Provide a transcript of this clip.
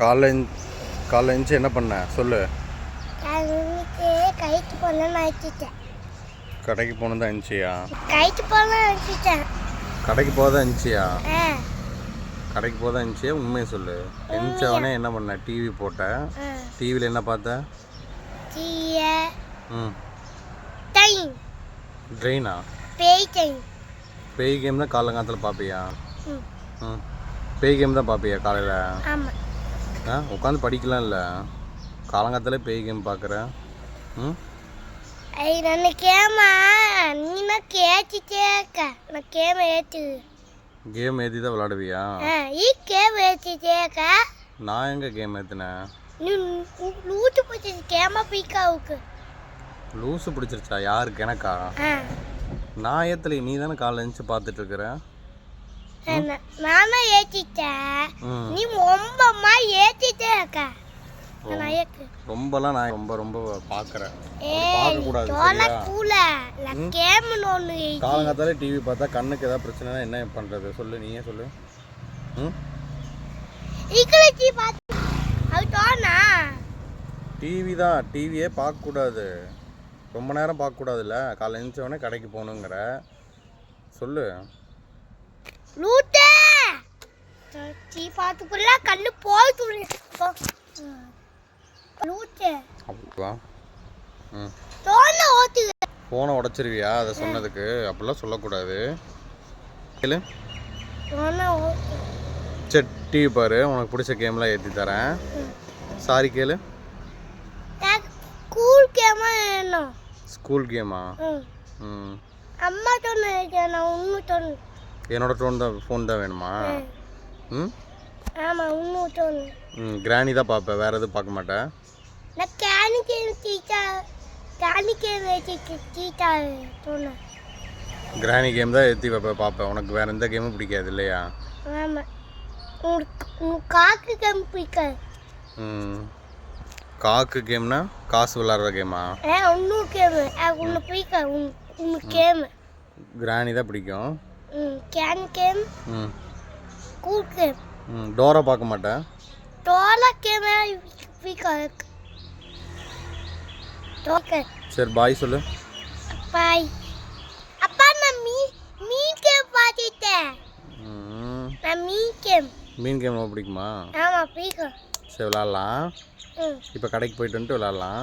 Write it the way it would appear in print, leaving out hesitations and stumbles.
காலைல எழுந்துச்சு என்ன பண்ண சொல்லு. கடைக்கு போனேன். கடைக்கு போனதான் இருந்துச்சியா? கடைக்கு போதான் இருந்துச்சியா? கடைக்கு போதான் இருந்துச்சியா? உண்மையை சொல்லு. எழுந்தவனே என்ன பண்ண? டிவி போட்ட. டிவியில் என்ன பார்த்த? ட்ரெயினா? பேய் கேம் தான் காலங்காலத்தில் பார்ப்பியா? பேய் கேம் தான் பார்ப்பியா காலையில்? உட்காந்து படிக்கலாம் இல்லை, காலங்காலத்தில் பேய் கேம் பார்க்குற. கேம் ஏற்றி தான் விளாடுவியா? நான் எங்கே கேம் ஏற்றினேன்? லூசு பிடிச்சிருச்சா? யாருக்கு? எனக்கா? நான் ஏற்றலை, நீ தானே காலைல எழுந்துச்சு பார்த்துட்டு இருக்கிற. நானும் ஏத்திட்டேன், நீ ரொம்பமா ஏத்திட்டே இருக்க. ரொம்பலாம் நான் ரொம்ப பார்க்குறேன். பார்க்கக்கூடாது. காலங்காத்தாலே டிவி பார்த்தா கண்ணுக்கு ஏதாவது பிரச்சனைனா என்ன பண்ணுறது சொல்லு, நீயே சொல்லு. டிவி தான், டிவியே பார்க்கக்கூடாது, ரொம்ப நேரம் பார்க்கக்கூடாதுல்ல. காலைல எழுந்தவொடனே கடைக்கு போகணுங்கிற சொல்லு. போனை உடைச்சிருவியா அதை சொன்னதுக்கு? அப்படிலாம் சொல்லக்கூடாது. கேளு. சரி டிவி பாரு, உனக்கு பிடிச்ச கேம்லாம் ஏற்றி தரேன். சாரி கேளு. ஸ்கூல் கேமா? அம்மா என்னோட ஃபோன் தான் வேணுமா? ஆமா, கிராணி தான் பார்ப்பேன், வேற எதுவும் பார்க்க மாட்டேன். கிராணி கேம் தான் ஏற்றி பார்ப்பேன். உனக்கு வேற எந்த கேமும் பிடிக்காது இல்லையா? காக்கு கேம்னா காசு விளாட்ற கேமா? கிராணி தான் பிடிக்கும். டோரா பார்க்க மாட்டேன். சரி பாய் சொல்லு. பாய். அப்பா நான் மீன் கேம் பார்த்துட்டேன். மீன் கேம் பிடிக்குமா? ஆமா பிடிக்கும். சரி விளாட்லாம். இப்போ கடைக்கு போயிட்டு வந்துட்டு விளாட்லாம்.